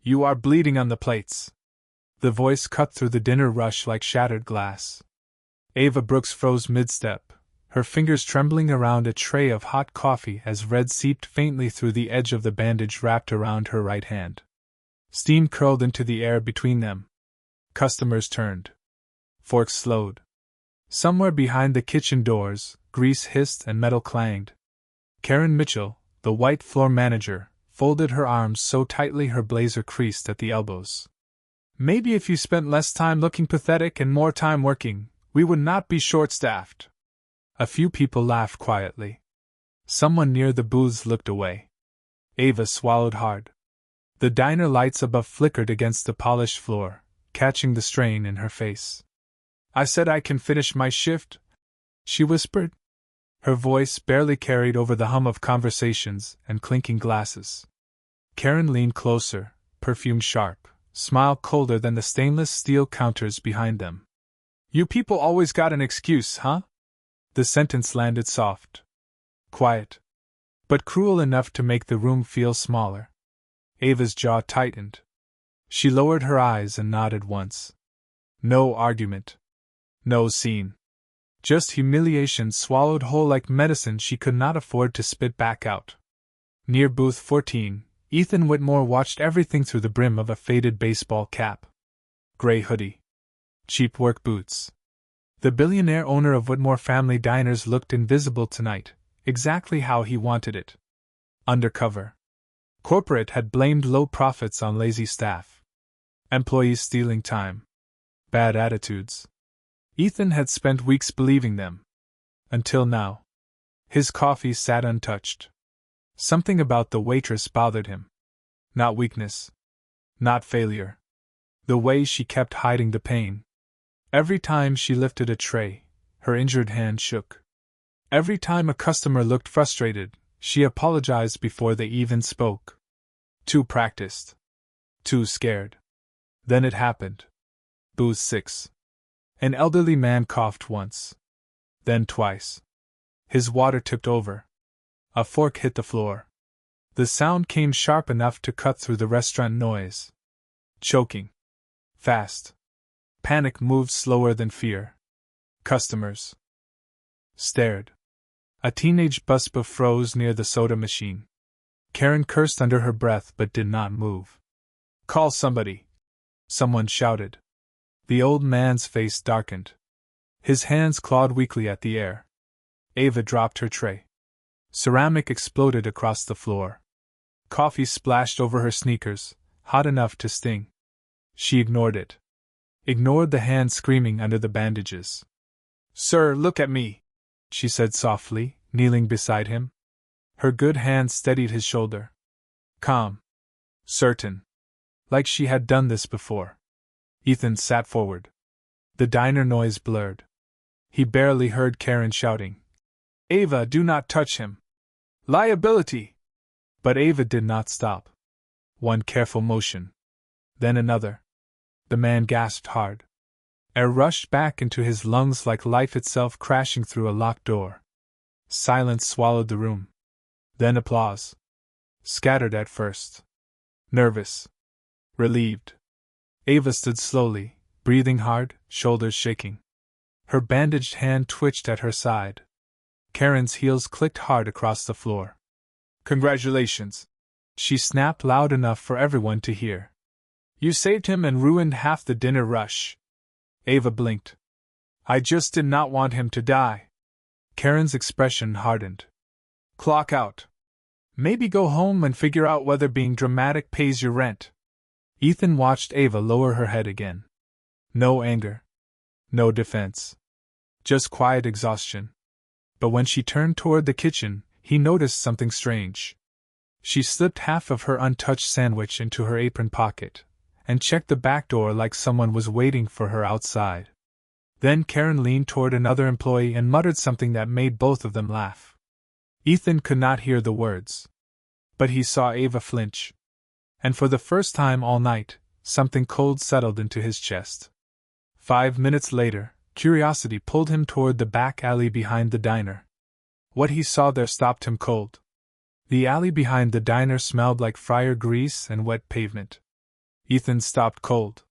You are bleeding on the plates. The voice cut through the dinner rush like shattered glass. Ava Brooks froze mid-step, her fingers trembling around a tray of hot coffee as red seeped faintly through the edge of the bandage wrapped around her right hand. Steam curled into the air between them. Customers turned. Forks slowed. Somewhere behind the kitchen doors, grease hissed and metal clanged. Karen Mitchell, the white floor manager, folded her arms so tightly her blazer creased at the elbows. Maybe if you spent less time looking pathetic and more time working, we would not be short-staffed. A few people laughed quietly. Someone near the booths looked away. Ava swallowed hard. The diner lights above flickered against the polished floor, catching the strain in her face. I said I can finish my shift, she whispered. Her voice barely carried over the hum of conversations and clinking glasses. Karen leaned closer, perfume sharp, smile colder than the stainless steel counters behind them. You people always got an excuse, huh? The sentence landed soft. Quiet. But cruel enough to make the room feel smaller. Ava's jaw tightened. She lowered her eyes and nodded once. No argument. No scene. Just humiliation swallowed whole like medicine she could not afford to spit back out. Near booth 14, Ethan Whitmore watched everything through the brim of a faded baseball cap. Gray hoodie. Cheap work boots. The billionaire owner of Whitmore Family Diners looked invisible tonight, exactly how he wanted it. Undercover. Corporate had blamed low profits on lazy staff. Employees stealing time. Bad attitudes. Ethan had spent weeks believing them. Until now. His coffee sat untouched. Something about the waitress bothered him. Not weakness. Not failure. The way she kept hiding the pain. Every time she lifted a tray, her injured hand shook. Every time a customer looked frustrated, she apologized before they even spoke. Too practiced. Too scared. Then it happened. Booth 6. An elderly man coughed once. Then twice. His water tipped over. A fork hit the floor. The sound came sharp enough to cut through the restaurant noise. Choking. Fast. Panic moved slower than fear. Customers stared. A teenage busboy froze near the soda machine. Karen cursed under her breath but did not move. Call somebody. Someone shouted. The old man's face darkened. His hands clawed weakly at the air. Ava dropped her tray. Ceramic exploded across the floor. Coffee splashed over her sneakers, hot enough to sting. She ignored it. Ignored the hand screaming under the bandages. Sir, look at me, she said softly, kneeling beside him. Her good hand steadied his shoulder. Calm. Certain. Like she had done this before. Ethan sat forward. The diner noise blurred. He barely heard Karen shouting. Ava, do not touch him. Liability! But Ava did not stop. One careful motion. Then another. The man gasped hard. Air rushed back into his lungs like life itself crashing through a locked door. Silence swallowed the room. Then applause. Scattered at first. Nervous. Relieved. Ava stood slowly, breathing hard, shoulders shaking. Her bandaged hand twitched at her side. Karen's heels clicked hard across the floor. Congratulations, she snapped loud enough for everyone to hear. You saved him and ruined half the dinner rush. Ava blinked. I just did not want him to die. Karen's expression hardened. Clock out. Maybe go home and figure out whether being dramatic pays your rent. Ethan watched Ava lower her head again. No anger. No defense. Just quiet exhaustion. But when she turned toward the kitchen, he noticed something strange. She slipped half of her untouched sandwich into her apron pocket, and checked the back door like someone was waiting for her outside. Then Karen leaned toward another employee and muttered something that made both of them laugh. Ethan could not hear the words. But he saw Ava flinch. And for the first time all night, something cold settled into his chest. 5 minutes later, curiosity pulled him toward the back alley behind the diner. What he saw there stopped him cold. The alley behind the diner smelled like fryer grease and wet pavement. Ethan stopped cold.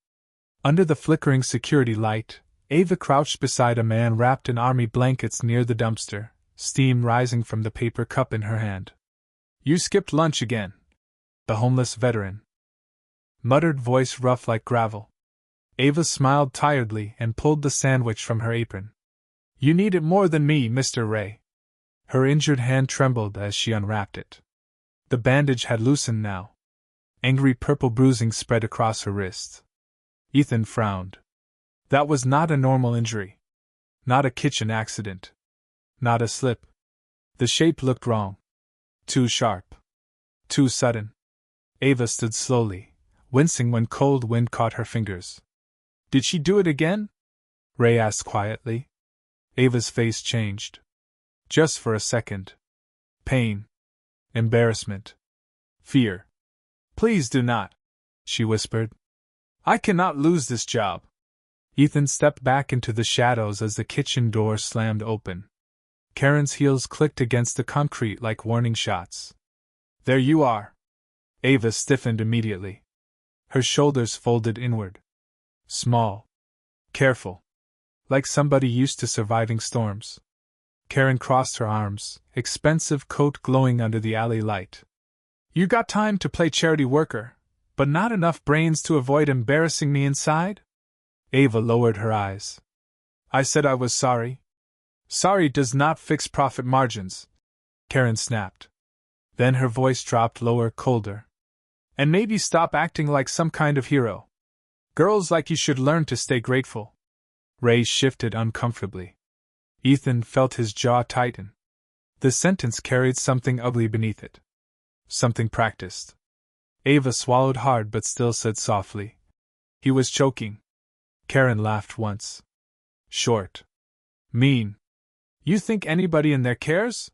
Under the flickering security light, Ava crouched beside a man wrapped in army blankets near the dumpster, steam rising from the paper cup in her hand. "You skipped lunch again," the homeless veteran muttered, voice rough like gravel. Ava smiled tiredly and pulled the sandwich from her apron. "You need it more than me, Mr. Ray." Her injured hand trembled as she unwrapped it. The bandage had loosened now. Angry purple bruising spread across her wrist. Ethan frowned. That was not a normal injury. Not a kitchen accident. Not a slip. The shape looked wrong. Too sharp. Too sudden. Ava stood slowly, wincing when cold wind caught her fingers. "Did she do it again?" Ray asked quietly. Ava's face changed. Just for a second. Pain. Embarrassment. Fear. "Please do not," she whispered. "I cannot lose this job." Ethan stepped back into the shadows as the kitchen door slammed open. Karen's heels clicked against the concrete like warning shots. "There you are." Ava stiffened immediately. Her shoulders folded inward. Small. Careful. Like somebody used to surviving storms. Karen crossed her arms, expensive coat glowing under the alley light. "You got time to play charity worker, but not enough brains to avoid embarrassing me inside?" Ava lowered her eyes. "I said I was sorry." "Sorry does not fix profit margins," Karen snapped. Then her voice dropped lower, colder. "And maybe stop acting like some kind of hero. Girls like you should learn to stay grateful." Ray shifted uncomfortably. Ethan felt his jaw tighten. The sentence carried something ugly beneath it. Something practiced. Ava swallowed hard but still said softly, "He was choking." Karen laughed once. Short. Mean. "You think anybody in there cares?"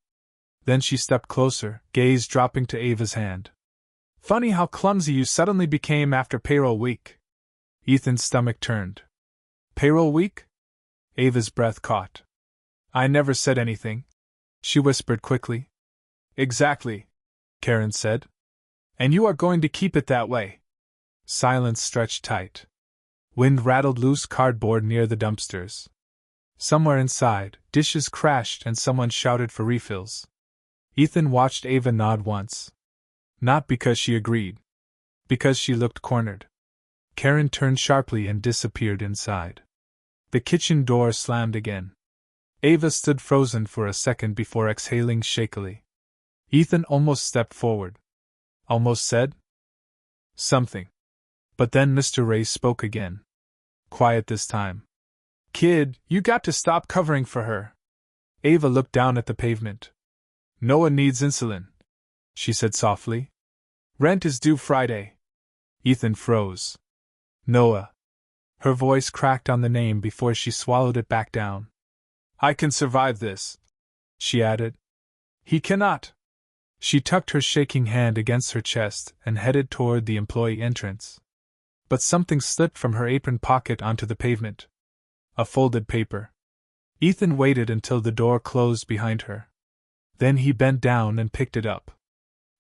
Then she stepped closer, gaze dropping to Ava's hand. "Funny how clumsy you suddenly became after payroll week." Ethan's stomach turned. "Payroll week?" Ava's breath caught. "I never said anything," she whispered quickly. "Exactly," Karen said. "And you are going to keep it that way." Silence stretched tight. Wind rattled loose cardboard near the dumpsters. Somewhere inside, dishes crashed and someone shouted for refills. Ethan watched Ava nod once. Not because she agreed. Because she looked cornered. Karen turned sharply and disappeared inside. The kitchen door slammed again. Ava stood frozen for a second before exhaling shakily. Ethan almost stepped forward. Almost said something. But then Mr. Ray spoke again. Quiet this time. "Kid, you got to stop covering for her." Ava looked down at the pavement. "Noah needs insulin," she said softly. "Rent is due Friday." Ethan froze. "Noah." Her voice cracked on the name before she swallowed it back down. "I can survive this," she added. "He cannot." She tucked her shaking hand against her chest and headed toward the employee entrance. But something slipped from her apron pocket onto the pavement. A folded paper. Ethan waited until the door closed behind her. Then he bent down and picked it up.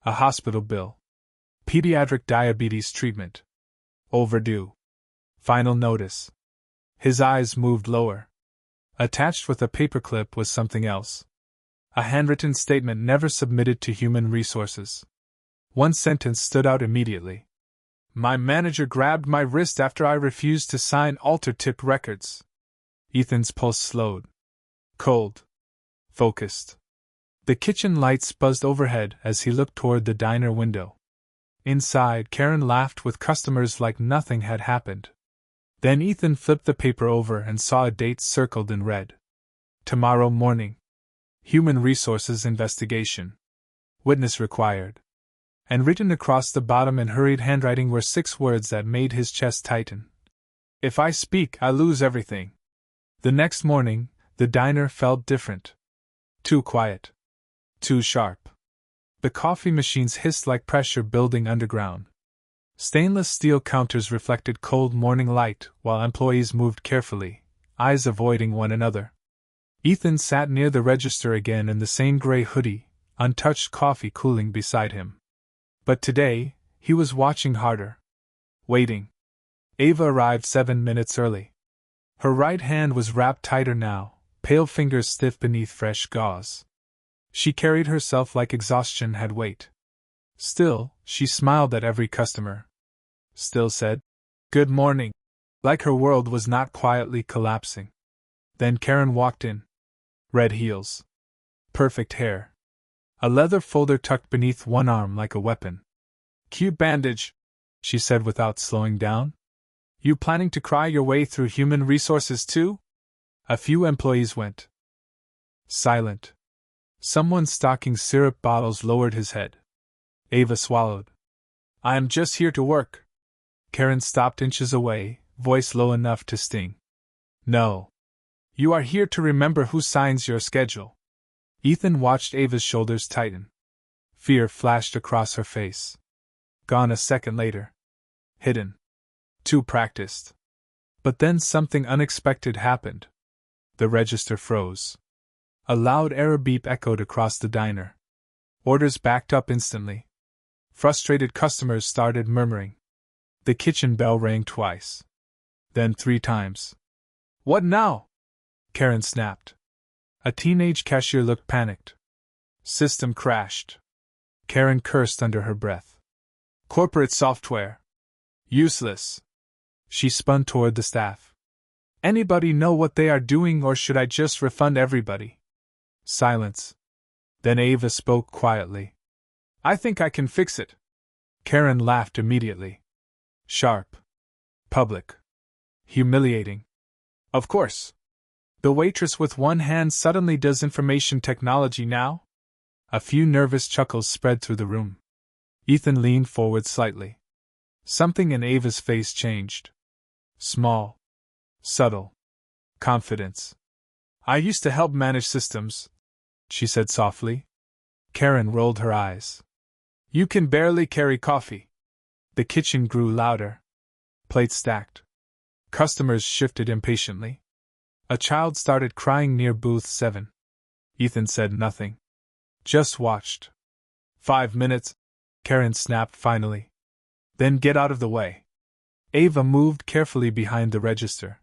A hospital bill. Pediatric diabetes treatment. Overdue. Final notice. His eyes moved lower. Attached with a paperclip was something else. A handwritten statement never submitted to human resources. One sentence stood out immediately. "My manager grabbed my wrist after I refused to sign alter-tip records." Ethan's pulse slowed. Cold. Focused. The kitchen lights buzzed overhead as he looked toward the diner window. Inside, Karen laughed with customers like nothing had happened. Then Ethan flipped the paper over and saw a date circled in red. Tomorrow morning. Human Resources Investigation. Witness required. And written across the bottom in hurried handwriting were 6 words that made his chest tighten. "If I speak, I lose everything." The next morning, the diner felt different. Too quiet. Too sharp. The coffee machines hissed like pressure building underground. Stainless steel counters reflected cold morning light while employees moved carefully, eyes avoiding one another. Ethan sat near the register again in the same gray hoodie, untouched coffee cooling beside him. But today, he was watching harder. Waiting. Ava arrived 7 minutes early. Her right hand was wrapped tighter now, pale fingers stiff beneath fresh gauze. She carried herself like exhaustion had weight. Still, she smiled at every customer. Still said, "Good morning," like her world was not quietly collapsing. Then Karen walked in. Red heels. Perfect hair. A leather folder tucked beneath one arm like a weapon. "Cute bandage," she said without slowing down. "You planning to cry your way through human resources too?" A few employees went silent. Someone stocking syrup bottles lowered his head. Ava swallowed. "I am just here to work." Karen stopped inches away, voice low enough to sting. "No. You are here to remember who signs your schedule." Ethan watched Ava's shoulders tighten. Fear flashed across her face. Gone a second later. Hidden. Too practiced. But then something unexpected happened. The register froze. A loud error beep echoed across the diner. Orders backed up instantly. Frustrated customers started murmuring. The kitchen bell rang twice. Then 3 times. "What now?" Karen snapped. A teenage cashier looked panicked. "System crashed." Karen cursed under her breath. "Corporate software. Useless." She spun toward the staff. "Anybody know what they are doing, or should I just refund everybody?" Silence. Then Ava spoke quietly. "I think I can fix it." Karen laughed immediately. Sharp. Public. Humiliating. "Of course. The waitress with one hand suddenly does information technology now?" A few nervous chuckles spread through the room. Ethan leaned forward slightly. Something in Ava's face changed. Small. Subtle. Confidence. "I used to help manage systems," she said softly. Karen rolled her eyes. "You can barely carry coffee." The kitchen grew louder. Plates stacked. Customers shifted impatiently. A child started crying near booth 7. Ethan said nothing. Just watched. 5 minutes, Karen snapped finally. "Then get out of the way." Ava moved carefully behind the register.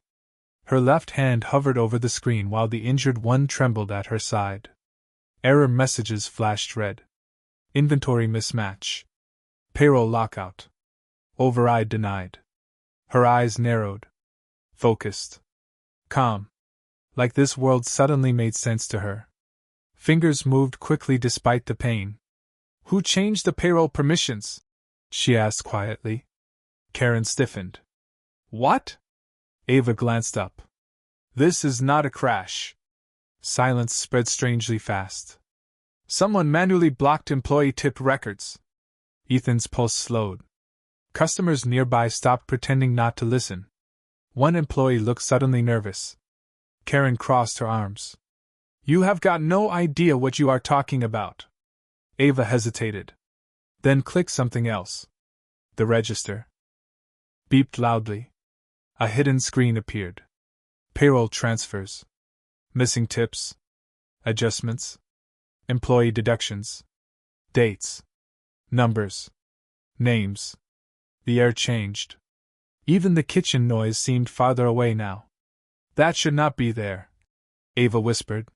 Her left hand hovered over the screen while the injured one trembled at her side. Error messages flashed red. Inventory mismatch. Payroll lockout. Override denied. Her eyes narrowed. Focused. Calm. Like this world suddenly made sense to her. Fingers moved quickly despite the pain. "Who changed the payroll permissions?" she asked quietly. Karen stiffened. "What?" Ava glanced up. "This is not a crash." Silence spread strangely fast. "Someone manually blocked employee tip records." Ethan's pulse slowed. Customers nearby stopped pretending not to listen. One employee looked suddenly nervous. Karen crossed her arms. "You have got no idea what you are talking about." Ava hesitated. Then clicked something else. The register beeped loudly. A hidden screen appeared. Payroll transfers. Missing tips. Adjustments. Employee deductions. Dates. Numbers. Names. The air changed. Even the kitchen noise seemed farther away now. "That should not be there," Ava whispered.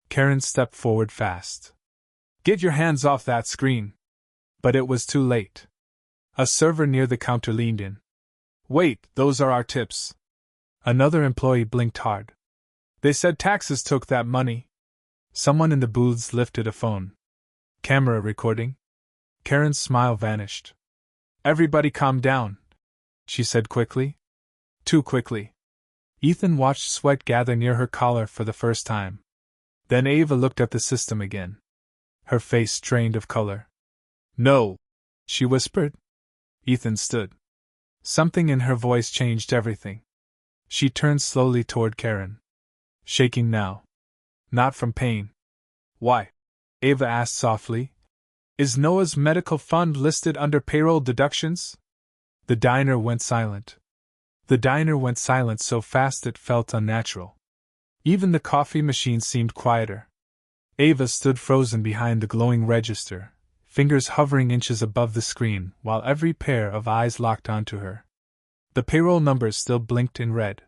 Karen stepped forward fast. "Get your hands off that screen." But it was too late. A server near the counter leaned in. "Wait, those are our tips." Another employee blinked hard. "They said taxes took that money." Someone in the booths lifted a phone. "Camera recording?" Karen's smile vanished. "Everybody calm down," she said quickly. Too quickly. Ethan watched sweat gather near her collar for the first time. Then Ava looked at the system again. Her face strained of color. "No," she whispered. Ethan stood. Something in her voice changed everything. She turned slowly toward Karen. Shaking now. Not from pain. "Why?" Ava asked softly. "Is Noah's medical fund listed under payroll deductions?" The diner went silent. The diner went silent so fast it felt unnatural. Even the coffee machine seemed quieter. Ava stood frozen behind the glowing register, fingers hovering inches above the screen while every pair of eyes locked onto her. The payroll numbers still blinked in red.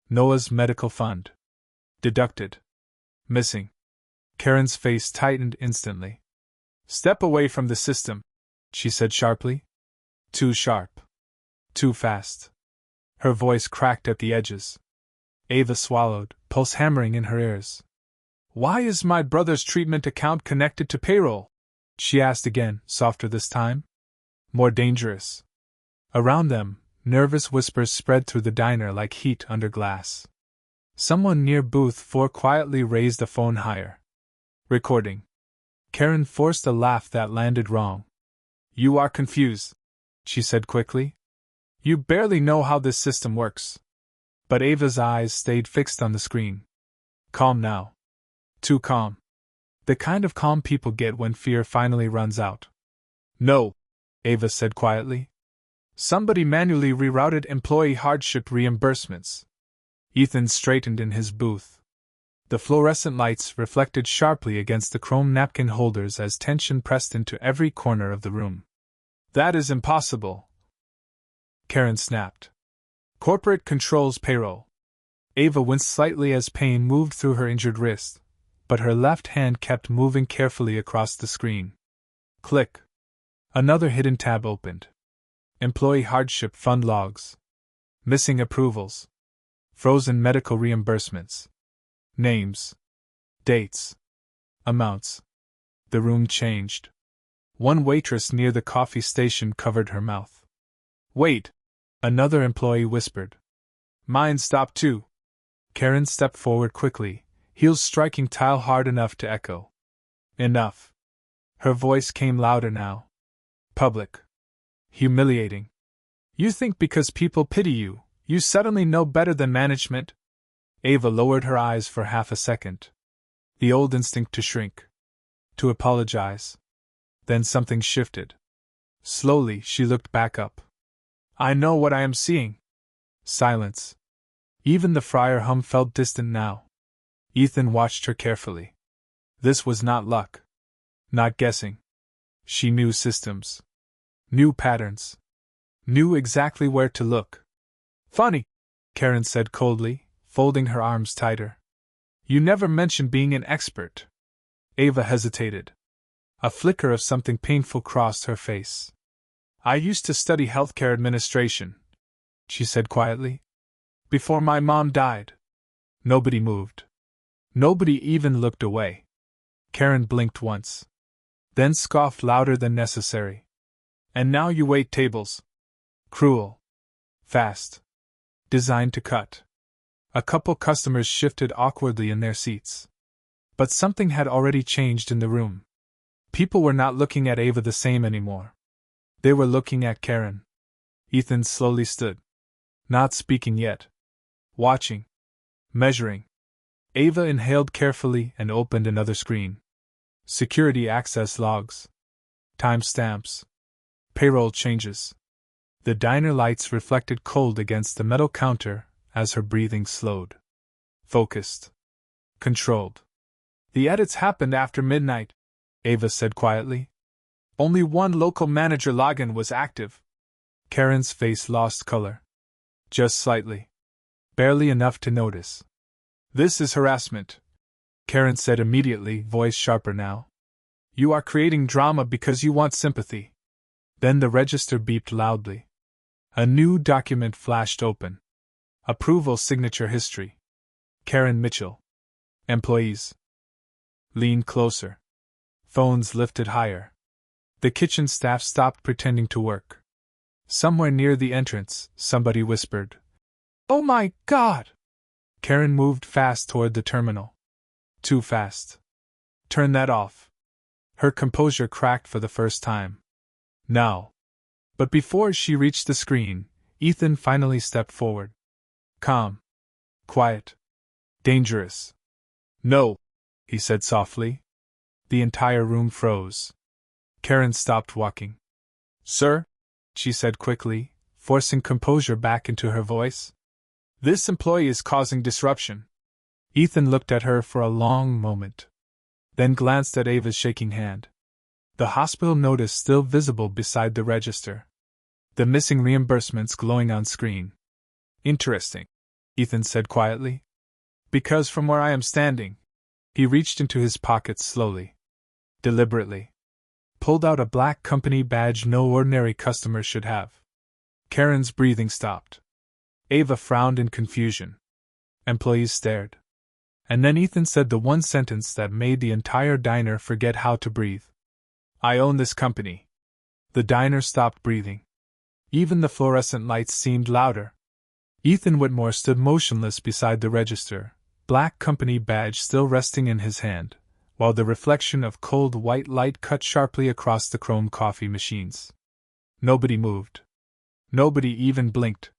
Noah's medical fund. Deducted. Missing. Karen's face tightened instantly. Step away from the system, she said sharply. Too sharp. Too fast. Her voice cracked at the edges. Ava swallowed, pulse hammering in her ears. Why is my brother's treatment account connected to payroll? She asked again, softer this time. More dangerous. Around them, nervous whispers spread through the diner like heat under glass. Someone near booth 4 quietly raised the phone higher. Recording. Karen forced a laugh that landed wrong. You are confused, she said quickly. You barely know how this system works. But Ava's eyes stayed fixed on the screen. Calm now. Too calm. The kind of calm people get when fear finally runs out. No, Ava said quietly. Somebody manually rerouted employee hardship reimbursements. Ethan straightened in his booth. The fluorescent lights reflected sharply against the chrome napkin holders as tension pressed into every corner of the room. That is impossible, Karen snapped. Corporate controls payroll. Ava winced slightly as pain moved through her injured wrist, but her left hand kept moving carefully across the screen. Click. Another hidden tab opened. Employee hardship fund logs. Missing approvals. Frozen medical reimbursements. Names. Dates. Amounts. The room changed. One waitress near the coffee station covered her mouth. Wait, another employee whispered. Mine stopped too. Karen stepped forward quickly, heels striking tile hard enough to echo. Enough. Her voice came louder now. Public. Humiliating. You think because people pity you, you suddenly know better than management? Ava lowered her eyes for half a second. The old instinct to shrink. To apologize. Then something shifted. Slowly, she looked back up. I know what I am seeing. Silence. Even the fryer hum felt distant now. Ethan watched her carefully. This was not luck. Not guessing. She knew systems. Knew patterns. Knew exactly where to look. Funny, Karen said coldly, folding her arms tighter. You never mentioned being an expert. Ava hesitated. A flicker of something painful crossed her face. I used to study healthcare administration, she said quietly. Before my mom died. Nobody moved. Nobody even looked away. Karen blinked once. Then scoffed louder than necessary. And now you wait tables. Cruel. Fast. Designed to cut. A couple customers shifted awkwardly in their seats. But something had already changed in the room. People were not looking at Ava the same anymore. They were looking at Karen. Ethan slowly stood. Not speaking yet. Watching. Measuring. Ava inhaled carefully and opened another screen. Security access logs. Timestamps. Payroll changes. The diner lights reflected cold against the metal counter as her breathing slowed. Focused. Controlled. The edits happened after midnight, Ava said quietly. Only one local manager login was active. Karen's face lost color. Just slightly. Barely enough to notice. This is harassment, Karen said immediately, voice sharper now. You are creating drama because you want sympathy. Then the register beeped loudly. A new document flashed open. Approval signature history. Karen Mitchell. Employees. Leaned closer. Phones lifted higher. The kitchen staff stopped pretending to work. Somewhere near the entrance, somebody whispered, "Oh my God!" Karen moved fast toward the terminal. Too fast. Turn that off. Her composure cracked for the first time. Now. But before she reached the screen, Ethan finally stepped forward. Calm. Quiet. Dangerous. No, he said softly. The entire room froze. Karen stopped walking. Sir, she said quickly, forcing composure back into her voice. This employee is causing disruption. Ethan looked at her for a long moment. Then glanced at Ava's shaking hand. The hospital notice still visible beside the register. The missing reimbursements glowing on screen. Interesting, Ethan said quietly. Because from where I am standing, he reached into his pockets slowly, deliberately, pulled out a black company badge no ordinary customer should have. Karen's breathing stopped. Ava frowned in confusion. Employees stared. And then Ethan said the one sentence that made the entire diner forget how to breathe. I own this company. The diner stopped breathing. Even the fluorescent lights seemed louder. Ethan Whitmore stood motionless beside the register, black company badge still resting in his hand, while the reflection of cold white light cut sharply across the chrome coffee machines. Nobody moved. Nobody even blinked.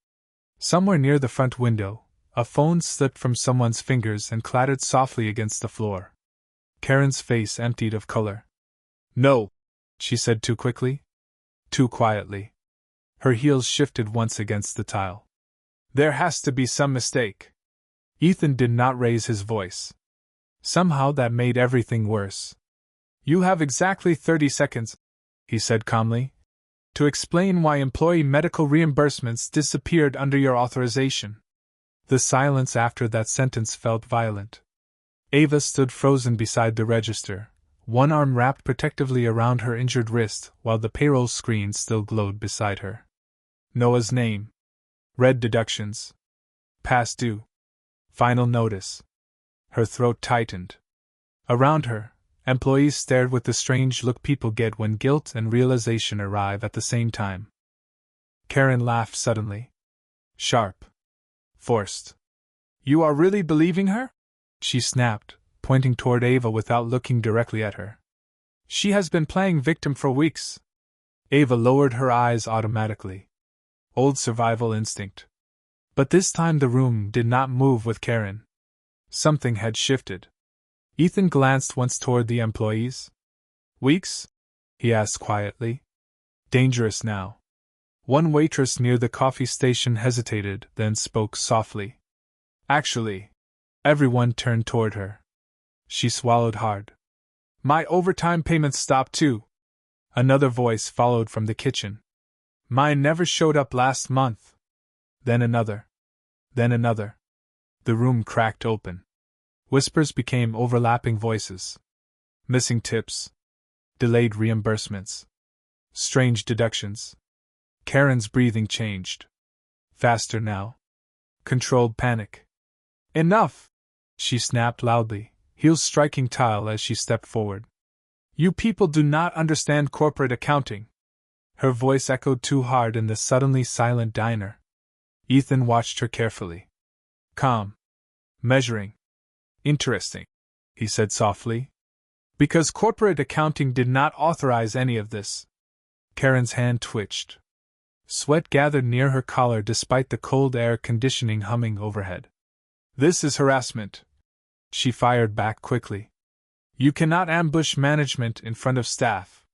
Somewhere near the front window, a phone slipped from someone's fingers and clattered softly against the floor. Karen's face emptied of color. No, she said too quickly. Too quietly. Her heels shifted once against the tile. There has to be some mistake. Ethan did not raise his voice. Somehow that made everything worse. You have exactly 30 seconds, he said calmly, to explain why employee medical reimbursements disappeared under your authorization. The silence after that sentence felt violent. Ava stood frozen beside the register, one arm wrapped protectively around her injured wrist while the payroll screen still glowed beside her. Noah's name. Red deductions. Past due. Final notice. Her throat tightened. Around her, employees stared with the strange look people get when guilt and realization arrive at the same time. Karen laughed suddenly. Sharp. Forced. You are really believing her? She snapped, pointing toward Ava without looking directly at her. She has been playing victim for weeks. Ava lowered her eyes automatically. Old survival instinct. But this time the room did not move with Karen. Something had shifted. Ethan glanced once toward the employees. Weeks? He asked quietly. Dangerous now. One waitress near the coffee station hesitated, then spoke softly. Actually. Everyone turned toward her. She swallowed hard. My overtime payments stopped too. Another voice followed from the kitchen. Mine never showed up last month. Then another. Then another. The room cracked open. Whispers became overlapping voices. Missing tips. Delayed reimbursements. Strange deductions. Karen's breathing changed. Faster now. Controlled panic. Enough! She snapped loudly, heels striking tile as she stepped forward. You people do not understand corporate accounting. Her voice echoed too hard in the suddenly silent diner. Ethan watched her carefully. Calm. Measuring. Interesting, he said softly. Because corporate accounting did not authorize any of this. Karen's hand twitched. Sweat gathered near her collar despite the cold air conditioning humming overhead. This is harassment. She fired back quickly. You cannot ambush management in front of staff.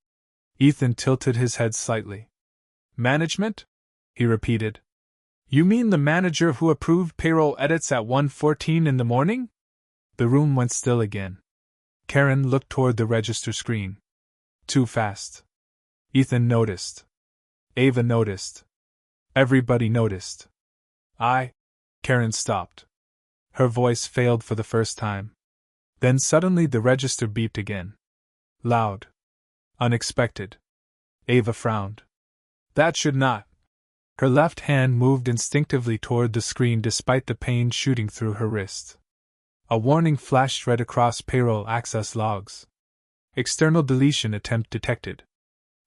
Ethan tilted his head slightly. Management? He repeated. You mean the manager who approved payroll edits at 1:14 in the morning? The room went still again. Karen looked toward the register screen. Too fast. Ethan noticed. Ava noticed. Everybody noticed. Karen stopped. Her voice failed for the first time. Then suddenly the register beeped again. Loud. Unexpected. Ava frowned. That should not. Her left hand moved instinctively toward the screen despite the pain shooting through her wrist. A warning flashed red across payroll access logs. External deletion attempt detected.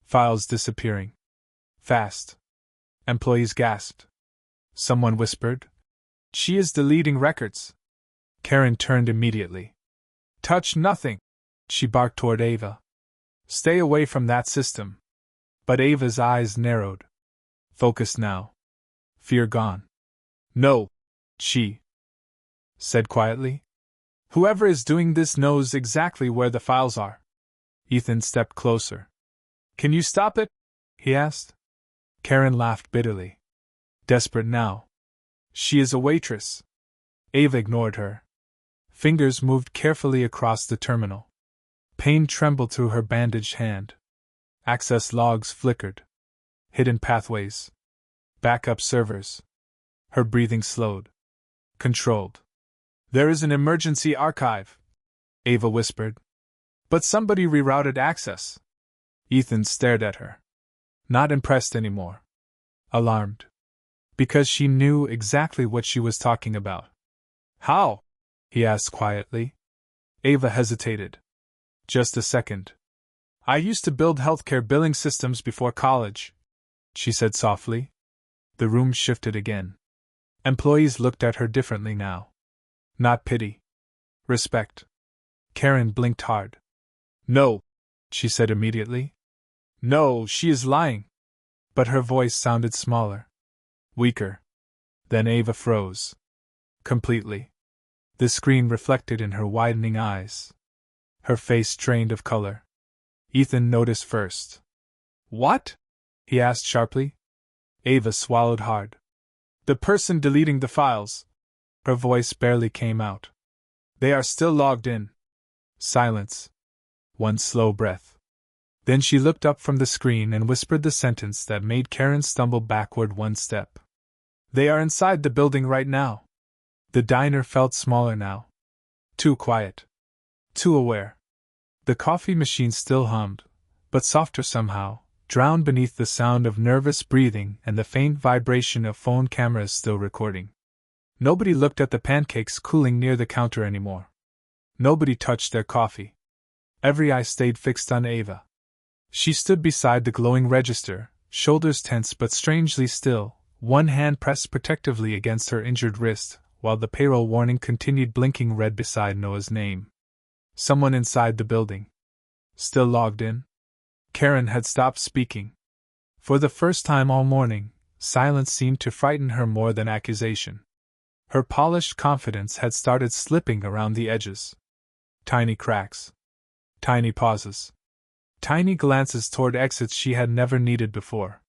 Files disappearing. Fast. Employees gasped. Someone whispered. She is deleting records. Karen turned immediately. Touch nothing, she barked toward Ava. Stay away from that system. But Ava's eyes narrowed. Focus now. Fear gone. No, she said quietly. Whoever is doing this knows exactly where the files are. Ethan stepped closer. Can you stop it? He asked. Karen laughed bitterly. Desperate now. She is a waitress. Ava ignored her. Fingers moved carefully across the terminal. Pain trembled through her bandaged hand. Access logs flickered. Hidden pathways. Backup servers. Her breathing slowed. Controlled. There is an emergency archive, Ava whispered. But somebody rerouted access. Ethan stared at her. Not impressed anymore. Alarmed. Because she knew exactly what she was talking about. How? He asked quietly. Ava hesitated. Just a second. I used to build healthcare billing systems before college, she said softly. The room shifted again. Employees looked at her differently now. Not pity. Respect. Karen blinked hard. No, she said immediately. No, she is lying. But her voice sounded smaller. Weaker. Then Ava froze. Completely. The screen reflected in her widening eyes. Her face drained of color. Ethan noticed first. What? He asked sharply. Ava swallowed hard. The person deleting the files. Her voice barely came out. They are still logged in. Silence. One slow breath. Then she looked up from the screen and whispered the sentence that made Karen stumble backward one step. They are inside the building right now. The diner felt smaller now. Too quiet. Too aware. The coffee machine still hummed, but softer somehow, drowned beneath the sound of nervous breathing and the faint vibration of phone cameras still recording. Nobody looked at the pancakes cooling near the counter anymore. Nobody touched their coffee. Every eye stayed fixed on Ava. She stood beside the glowing register, shoulders tense but strangely still, one hand pressed protectively against her injured wrist, while the payroll warning continued blinking red beside Noah's name. Someone inside the building. Still logged in? Karen had stopped speaking. For the first time all morning, silence seemed to frighten her more than accusation. Her polished confidence had started slipping around the edges. Tiny cracks. Tiny pauses. Tiny glances toward exits she had never needed before.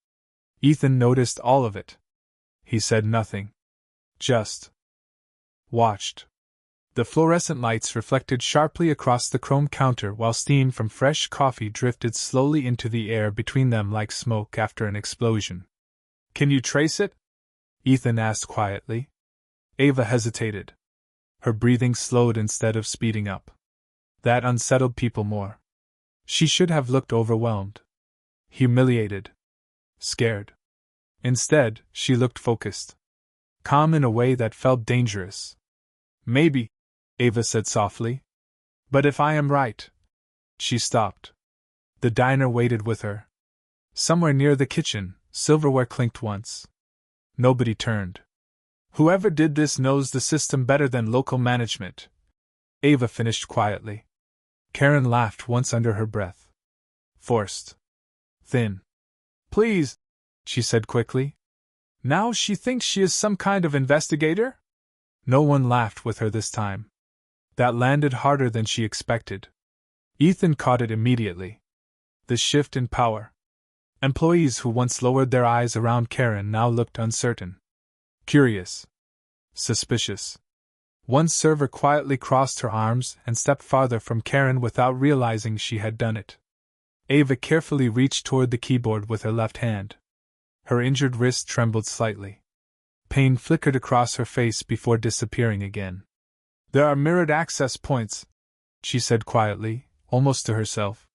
Ethan noticed all of it. He said nothing. Just watched. The fluorescent lights reflected sharply across the chrome counter while steam from fresh coffee drifted slowly into the air between them like smoke after an explosion. Can you trace it? Ethan asked quietly. Ava hesitated. Her breathing slowed instead of speeding up. That unsettled people more. She should have looked overwhelmed. Humiliated. Scared. Instead, she looked focused. Calm in a way that felt dangerous. Maybe, Ava said softly. But if I am right. She stopped. The diner waited with her. Somewhere near the kitchen, silverware clinked once. Nobody turned. Whoever did this knows the system better than local management, Ava finished quietly. Karen laughed once under her breath. Forced. Thin. Please, she said quickly. Now she thinks she is some kind of investigator? No one laughed with her this time. That landed harder than she expected. Ethan caught it immediately. The shift in power. Employees who once lowered their eyes around Karen now looked uncertain. Curious. Suspicious. One server quietly crossed her arms and stepped farther from Karen without realizing she had done it. Ava carefully reached toward the keyboard with her left hand. Her injured wrist trembled slightly. Pain flickered across her face before disappearing again. There are mirrored access points, she said quietly, almost to herself.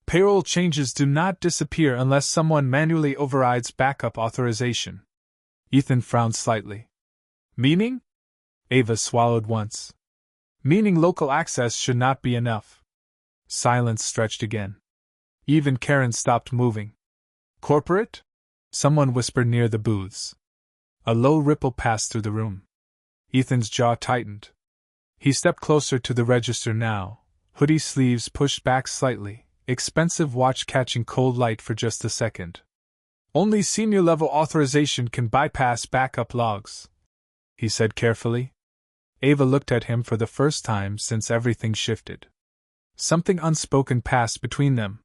Payroll changes do not disappear unless someone manually overrides backup authorization. Ethan frowned slightly. Meaning? Ava swallowed once. Meaning local access should not be enough. Silence stretched again. Even Karen stopped moving. Corporate? Someone whispered near the booths. A low ripple passed through the room. Ethan's jaw tightened. He stepped closer to the register now, hoodie sleeves pushed back slightly, expensive watch catching cold light for just a second. Only senior-level authorization can bypass backup logs, he said carefully. Ava looked at him for the first time since everything shifted. Something unspoken passed between them.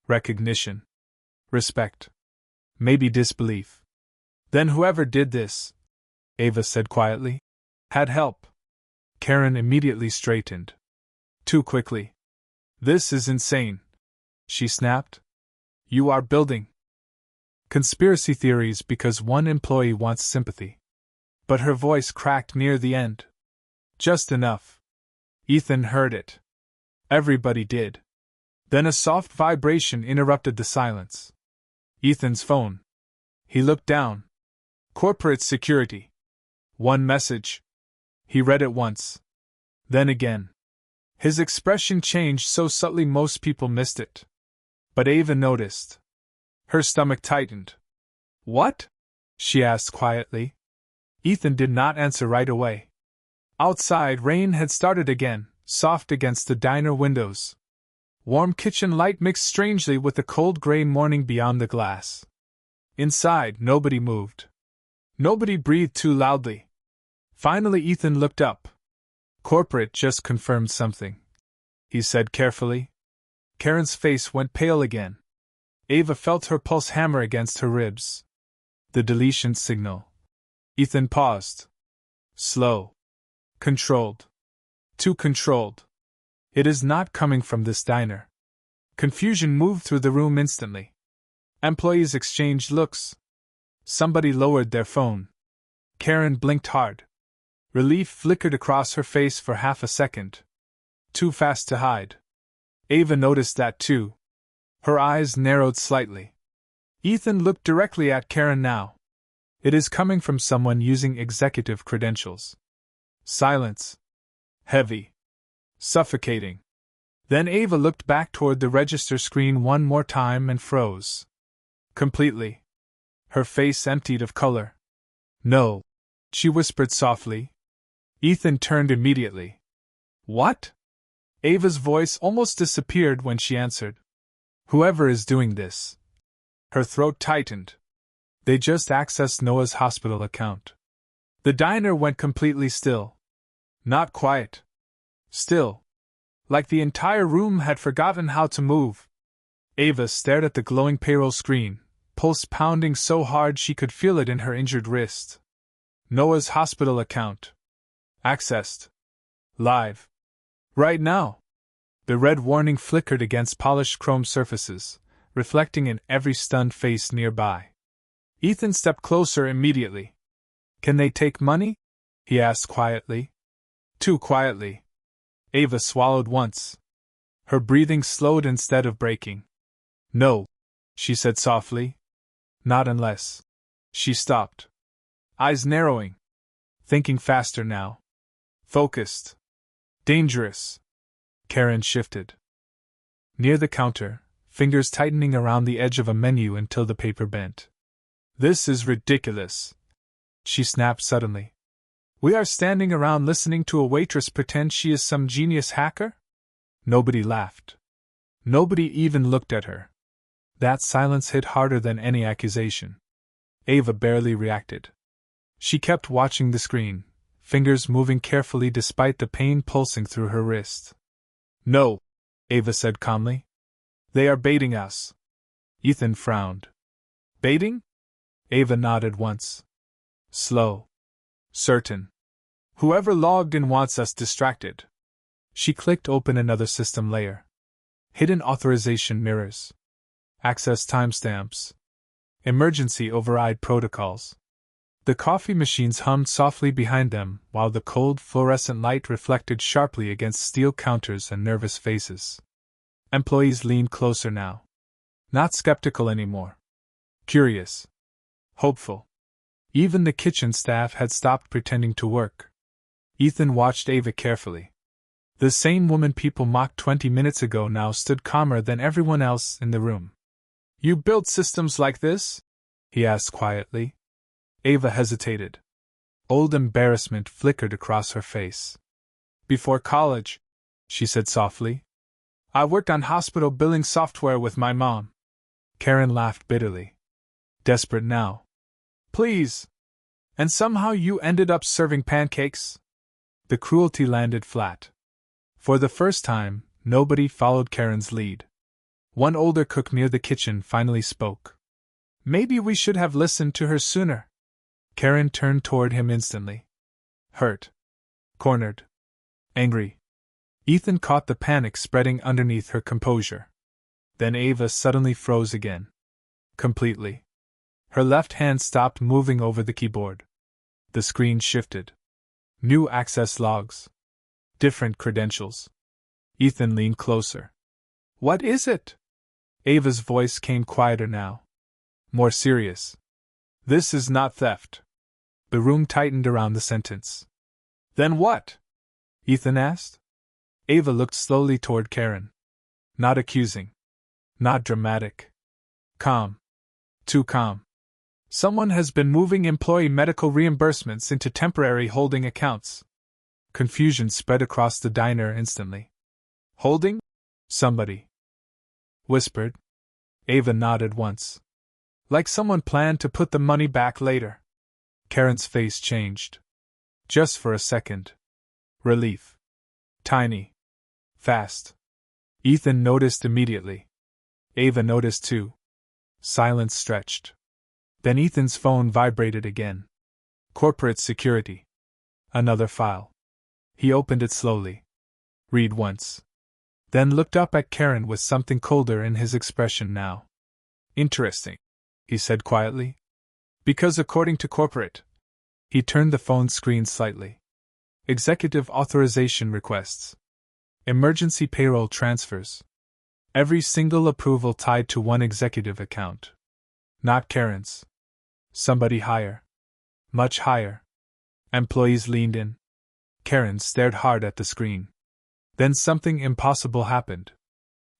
Recognition. Respect. Maybe disbelief. Then whoever did this, Ava said quietly, had help. Karen immediately straightened. Too quickly. This is insane, she snapped. You are building conspiracy theories because one employee wants sympathy. But her voice cracked near the end. Just enough. Ethan heard it. Everybody did. Then a soft vibration interrupted the silence. Ethan's phone. He looked down. Corporate security. One message. He read it once. Then again. His expression changed so subtly most people missed it. But Ava noticed. Her stomach tightened. What? She asked quietly. Ethan did not answer right away. Outside, rain had started again, soft against the diner windows. Warm kitchen light mixed strangely with the cold gray morning beyond the glass. Inside, nobody moved. Nobody breathed too loudly. Finally, Ethan looked up. Corporate just confirmed something, he said carefully. Karen's face went pale again. Ava felt her pulse hammer against her ribs. The deletion signal. Ethan paused. Slow. Controlled. Too controlled. It is not coming from this diner. Confusion moved through the room instantly. Employees exchanged looks. Somebody lowered their phone. Karen blinked hard. Relief flickered across her face for half a second. Too fast to hide. Ava noticed that too. Her eyes narrowed slightly. Ethan looked directly at Karen now. It is coming from someone using executive credentials. Silence. Heavy. Suffocating. Then Ava looked back toward the register screen one more time and froze. Completely. Her face emptied of color. No, she whispered softly. Ethan turned immediately. What? Ava's voice almost disappeared when she answered. Whoever is doing this. Her throat tightened. They just accessed Noah's hospital account. The diner went completely still. Not quiet. Still. Like the entire room had forgotten how to move. Ava stared at the glowing payroll screen, pulse pounding so hard she could feel it in her injured wrist. Noah's hospital account. Accessed. Live. Right now. The red warning flickered against polished chrome surfaces, reflecting in every stunned face nearby. Ethan stepped closer immediately. Can they take money? He asked quietly. Too quietly. Ava swallowed once. Her breathing slowed instead of breaking. No, she said softly. Not unless. She stopped. Eyes narrowing. Thinking faster now. Focused. Dangerous. Karen shifted. Near the counter, fingers tightening around the edge of a menu until the paper bent. This is ridiculous, she snapped suddenly. We are standing around listening to a waitress pretend she is some genius hacker? Nobody laughed. Nobody even looked at her. That silence hit harder than any accusation. Ava barely reacted. She kept watching the screen, fingers moving carefully despite the pain pulsing through her wrist. No, Ava said calmly. They are baiting us. Ethan frowned. Baiting? Ava nodded once. Slow. Certain. Whoever logged in wants us distracted. She clicked open another system layer. Hidden authorization mirrors. Access timestamps. Emergency override protocols. The coffee machines hummed softly behind them, while the cold fluorescent light reflected sharply against steel counters and nervous faces. Employees leaned closer now. Not skeptical anymore. Curious. Hopeful. Even the kitchen staff had stopped pretending to work. Ethan watched Ava carefully. The same woman people mocked 20 minutes ago now stood calmer than everyone else in the room. You built systems like this? He asked quietly. Ava hesitated. Old embarrassment flickered across her face. Before college, she said softly, I worked on hospital billing software with my mom. Karen laughed bitterly. Desperate now. Please. And somehow you ended up serving pancakes? The cruelty landed flat. For the first time, nobody followed Karen's lead. One older cook near the kitchen finally spoke. Maybe we should have listened to her sooner. Karen turned toward him instantly. Hurt. Cornered. Angry. Ethan caught the panic spreading underneath her composure. Then Ava suddenly froze again. Completely. Her left hand stopped moving over the keyboard. The screen shifted. New access logs. Different credentials. Ethan leaned closer. What is it? Ava's voice came quieter now. More serious. This is not theft. The room tightened around the sentence. Then what? Ethan asked. Ava looked slowly toward Karen. Not accusing. Not dramatic. Calm. Too calm. Someone has been moving employee medical reimbursements into temporary holding accounts. Confusion spread across the diner instantly. Holding? Somebody whispered. Ava nodded once. Like someone planned to put the money back later. Karen's face changed. Just for a second. Relief. Tiny. Fast. Ethan noticed immediately. Ava noticed too. Silence stretched. Then Ethan's phone vibrated again. Corporate security. Another file. He opened it slowly. Read once. Then looked up at Karen with something colder in his expression now. Interesting, he said quietly. Because according to corporate. He turned the phone screen slightly. Executive authorization requests. Emergency payroll transfers. Every single approval tied to one executive account. Not Karen's. Somebody higher. Much higher. Employees leaned in. Karen stared hard at the screen. Then something impossible happened.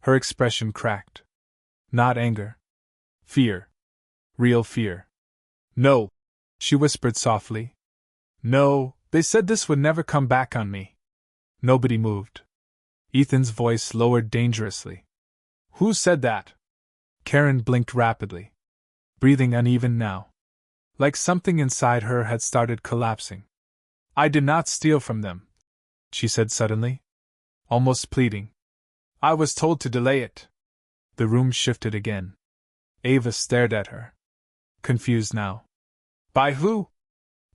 Her expression cracked. Not anger. Fear. Real fear. No, she whispered softly. No, they said this would never come back on me. Nobody moved. Ethan's voice lowered dangerously. Who said that? Karen blinked rapidly. Breathing uneven now. Like something inside her had started collapsing. I did not steal from them, she said suddenly. Almost pleading. I was told to delay it. The room shifted again. Ava stared at her. Confused now. By who?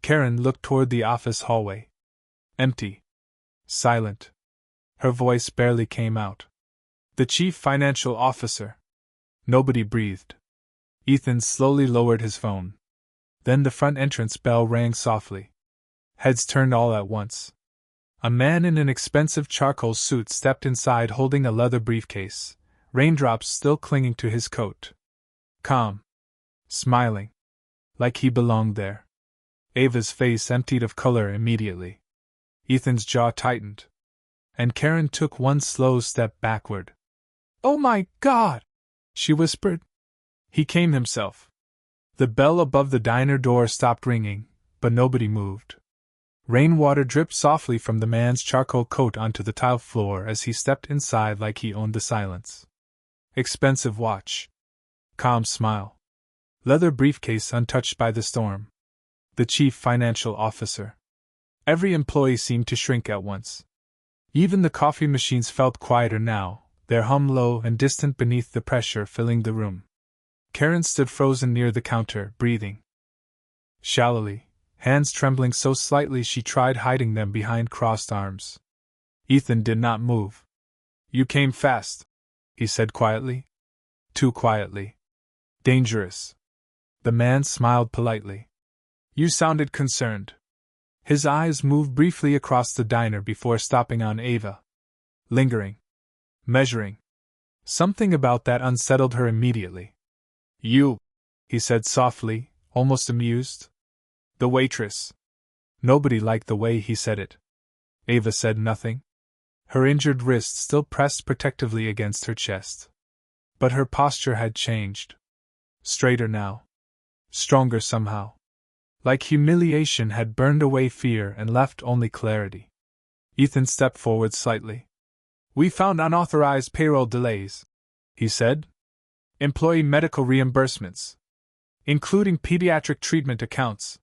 Karen looked toward the office hallway. Empty. Silent. Her voice barely came out. The chief financial officer. Nobody breathed. Ethan slowly lowered his phone. Then the front entrance bell rang softly. Heads turned all at once. A man in an expensive charcoal suit stepped inside holding a leather briefcase, raindrops still clinging to his coat. Calm. Smiling. Like he belonged there. Ava's face emptied of color immediately. Ethan's jaw tightened. And Karen took one slow step backward. Oh my God! She whispered. He came himself. The bell above the diner door stopped ringing, but nobody moved. Rainwater dripped softly from the man's charcoal coat onto the tile floor as he stepped inside like he owned the silence. Expensive watch. Calm smile. Leather briefcase untouched by the storm. The chief financial officer. Every employee seemed to shrink at once. Even the coffee machines felt quieter now, their hum low and distant beneath the pressure filling the room. Karen stood frozen near the counter, breathing shallowly, hands trembling so slightly she tried hiding them behind crossed arms. Ethan did not move. You came fast, he said quietly. Too quietly. Dangerous. The man smiled politely. You sounded concerned. His eyes moved briefly across the diner before stopping on Ava. Lingering. Measuring. Something about that unsettled her immediately. You, he said softly, almost amused. The waitress. Nobody liked the way he said it. Ava said nothing. Her injured wrist still pressed protectively against her chest. But her posture had changed. Straighter now. Stronger somehow. Like humiliation had burned away fear and left only clarity. Ethan stepped forward slightly. We found unauthorized payroll delays, he said. Employee medical reimbursements. Including pediatric treatment accounts.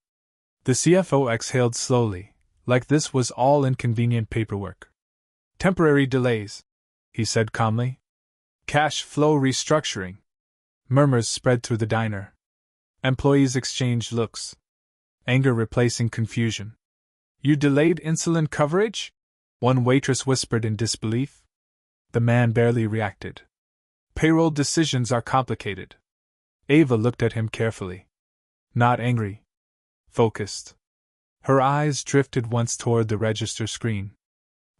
The CFO exhaled slowly, like this was all inconvenient paperwork. Temporary delays, he said calmly. Cash flow restructuring. Murmurs spread through the diner. Employees exchanged looks. Anger replacing confusion. You delayed insulin coverage? One waitress whispered in disbelief. The man barely reacted. Payroll decisions are complicated. Ava looked at him carefully. Not angry. Focused. Her eyes drifted once toward the register screen,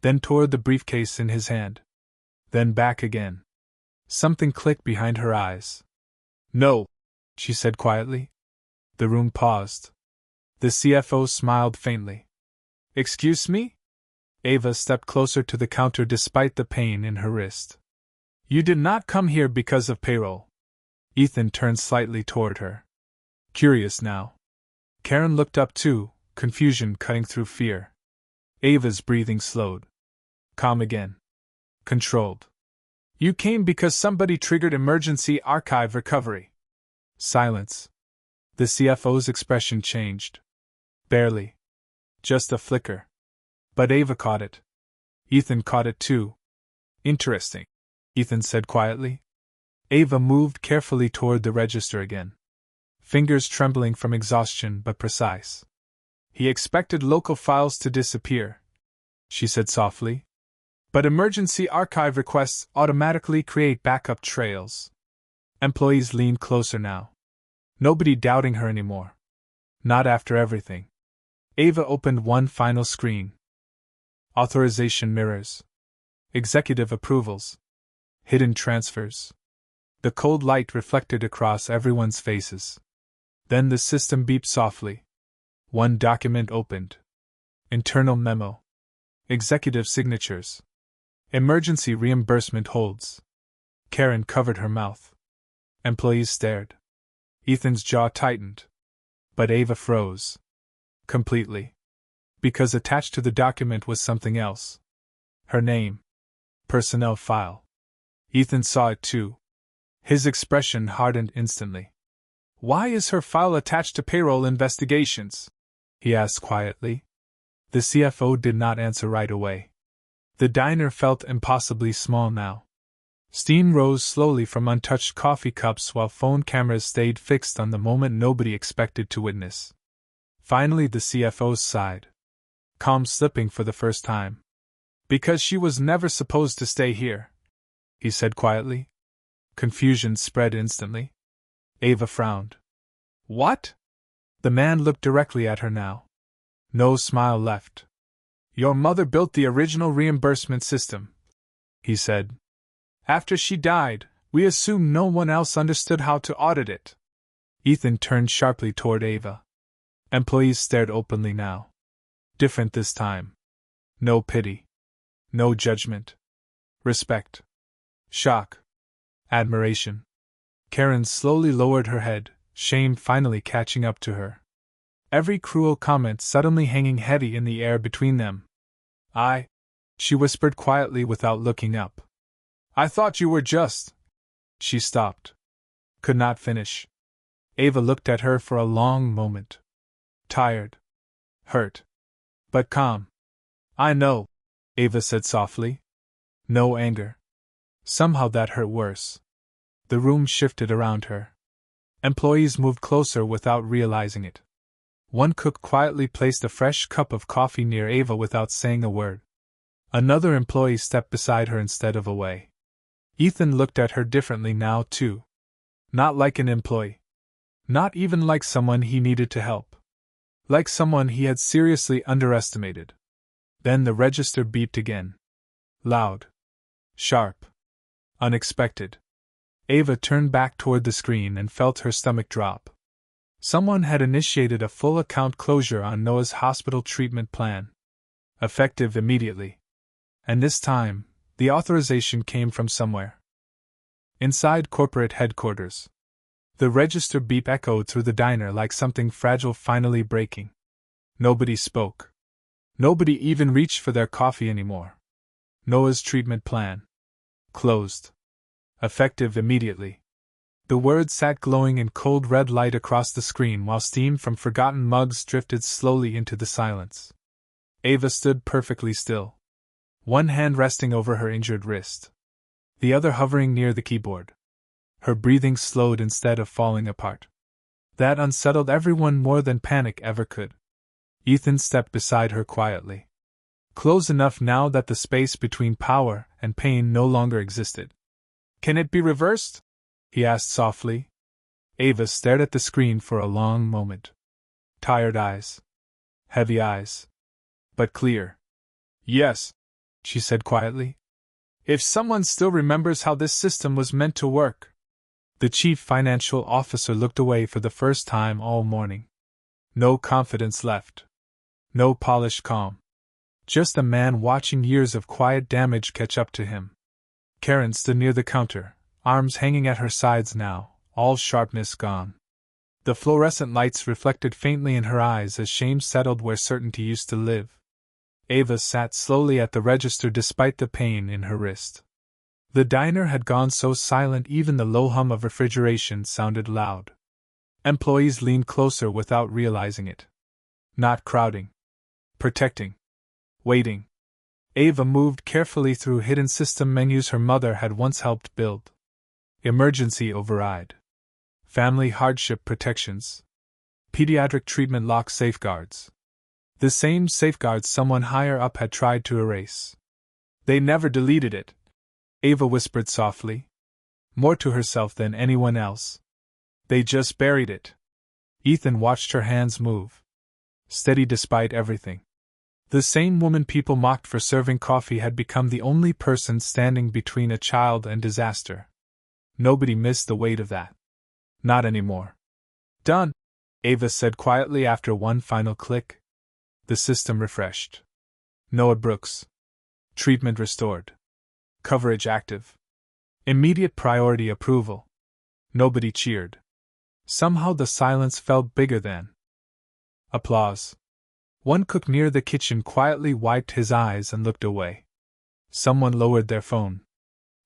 then toward the briefcase in his hand, then back again. Something clicked behind her eyes. No, she said quietly. The room paused. The CFO smiled faintly. Excuse me? Ava stepped closer to the counter despite the pain in her wrist. You did not come here because of payroll. Ethan turned slightly toward her. Curious now. Karen looked up too, confusion cutting through fear. Ava's breathing slowed. Calm again. Controlled. You came because somebody triggered emergency archive recovery. Silence. The CFO's expression changed. Barely. Just a flicker. But Ava caught it. Ethan caught it too. Interesting, Ethan said quietly. Ava moved carefully toward the register again. Fingers trembling from exhaustion but precise. He expected local files to disappear, she said softly. But emergency archive requests automatically create backup trails. Employees leaned closer now. Nobody doubting her anymore. Not after everything. Ava opened one final screen. Authorization mirrors. Executive approvals. Hidden transfers. The cold light reflected across everyone's faces. Then the system beeped softly. One document opened. Internal memo. Executive signatures. Emergency reimbursement holds. Karen covered her mouth. Employees stared. Ethan's jaw tightened. But Ava froze. Completely. Because attached to the document was something else. Her name. Personnel file. Ethan saw it too. His expression hardened instantly. Why is her file attached to payroll investigations? He asked quietly. The CFO did not answer right away. The diner felt impossibly small now. Steam rose slowly from untouched coffee cups while phone cameras stayed fixed on the moment nobody expected to witness. Finally, the CFO sighed. Calm slipping for the first time. Because she was never supposed to stay here, he said quietly. Confusion spread instantly. Ava frowned. What? The man looked directly at her now. No smile left. Your mother built the original reimbursement system, he said. After she died, we assumed no one else understood how to audit it. Ethan turned sharply toward Ava. Employees stared openly now. Different this time. No pity. No judgment. Respect. Shock. Admiration. Karen slowly lowered her head, shame finally catching up to her. Every cruel comment suddenly hanging heavy in the air between them. She whispered quietly without looking up. I thought you were just. She stopped. Could not finish. Ava looked at her for a long moment. Tired. Hurt. But calm. I know, Ava said softly. No anger. Somehow that hurt worse. The room shifted around her. Employees moved closer without realizing it. One cook quietly placed a fresh cup of coffee near Ava without saying a word. Another employee stepped beside her instead of away. Ethan looked at her differently now, too. Not like an employee. Not even like someone he needed to help. Like someone he had seriously underestimated. Then the register beeped again. Loud. Sharp. Unexpected. Ava turned back toward the screen and felt her stomach drop. Someone had initiated a full account closure on Noah's hospital treatment plan. Effective immediately. And this time, the authorization came from somewhere. Inside corporate headquarters. The register beep echoed through the diner like something fragile finally breaking. Nobody spoke. Nobody even reached for their coffee anymore. Noah's treatment plan. Closed. Effective immediately. The words sat glowing in cold red light across the screen while steam from forgotten mugs drifted slowly into the silence. Ava stood perfectly still. One hand resting over her injured wrist. The other hovering near the keyboard. Her breathing slowed instead of falling apart. That unsettled everyone more than panic ever could. Ethan stepped beside her quietly. Close enough now that the space between power and pain no longer existed. Can it be reversed? He asked softly. Ava stared at the screen for a long moment. Tired eyes. Heavy eyes. But clear. Yes, she said quietly. If someone still remembers how this system was meant to work. The chief financial officer looked away for the first time all morning. No confidence left. No polished calm. Just a man watching years of quiet damage catch up to him. Karen stood near the counter, arms hanging at her sides now, all sharpness gone. The fluorescent lights reflected faintly in her eyes as shame settled where certainty used to live. Ava sat slowly at the register despite the pain in her wrist. The diner had gone so silent even the low hum of refrigeration sounded loud. Employees leaned closer without realizing it. Not crowding. Protecting. Waiting. Ava moved carefully through hidden system menus her mother had once helped build. Emergency override. Family hardship protections. Pediatric treatment lock safeguards. The same safeguards someone higher up had tried to erase. They never deleted it, Ava whispered softly. More to herself than anyone else. They just buried it. Ethan watched her hands move. Steady despite everything. The same woman people mocked for serving coffee had become the only person standing between a child and disaster. Nobody missed the weight of that. Not anymore. Done, Ava said quietly after one final click. The system refreshed. Noah Brooks. Treatment restored. Coverage active. Immediate priority approval. Nobody cheered. Somehow the silence felt bigger than applause. One cook near the kitchen quietly wiped his eyes and looked away. Someone lowered their phone.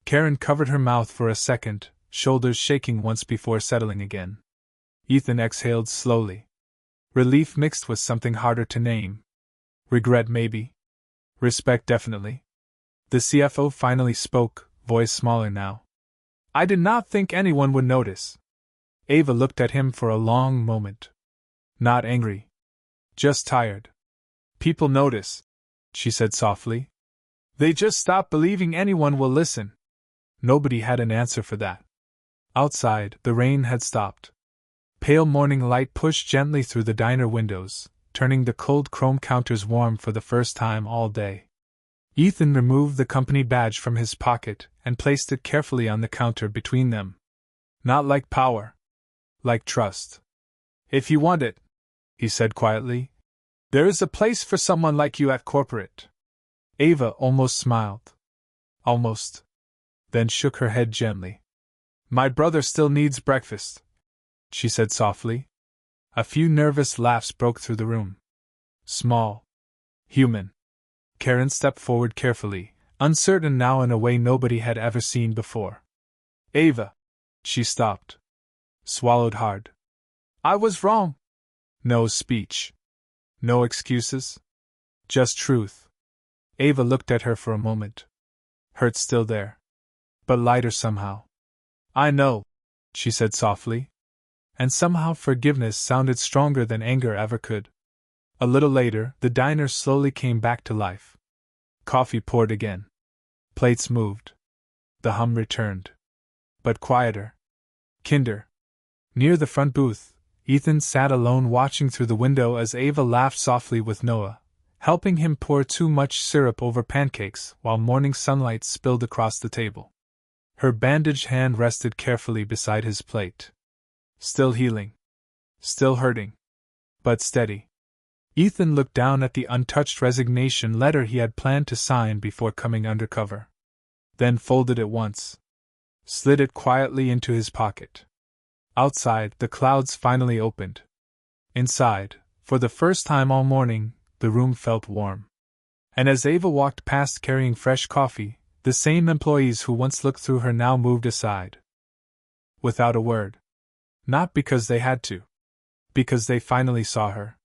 Karen covered her mouth for a second, shoulders shaking once before settling again. Ethan exhaled slowly. Relief mixed with something harder to name. Regret maybe. Respect definitely. The CFO finally spoke, voice smaller now. I did not think anyone would notice. Ava looked at him for a long moment. Not angry. Just tired. People notice, she said softly. They just stop believing anyone will listen. Nobody had an answer for that. Outside, the rain had stopped. Pale morning light pushed gently through the diner windows, turning the cold chrome counters warm for the first time all day. Ethan removed the company badge from his pocket and placed it carefully on the counter between them. Not like power. Like trust. If you want it, he said quietly, there is a place for someone like you at corporate. Ava almost smiled. Almost. Then shook her head gently. My brother still needs breakfast, she said softly. A few nervous laughs broke through the room. Small. Human. Karen stepped forward carefully, uncertain now in a way nobody had ever seen before. Ava. She stopped. Swallowed hard. I was wrong. No speech. No excuses. Just truth. Ava looked at her for a moment. Hurt still there. But lighter somehow. I know, she said softly. And somehow forgiveness sounded stronger than anger ever could. A little later, the diner slowly came back to life. Coffee poured again. Plates moved. The hum returned. But quieter. Kinder. Near the front booth, Ethan sat alone watching through the window as Ava laughed softly with Noah, helping him pour too much syrup over pancakes while morning sunlight spilled across the table. Her bandaged hand rested carefully beside his plate. Still healing. Still hurting. But steady. Ethan looked down at the untouched resignation letter he had planned to sign before coming undercover. Then folded it once. Slid it quietly into his pocket. Outside, the clouds finally opened. Inside, for the first time all morning, the room felt warm. And as Ava walked past carrying fresh coffee, the same employees who once looked through her now moved aside. Without a word. Not because they had to. Because they finally saw her.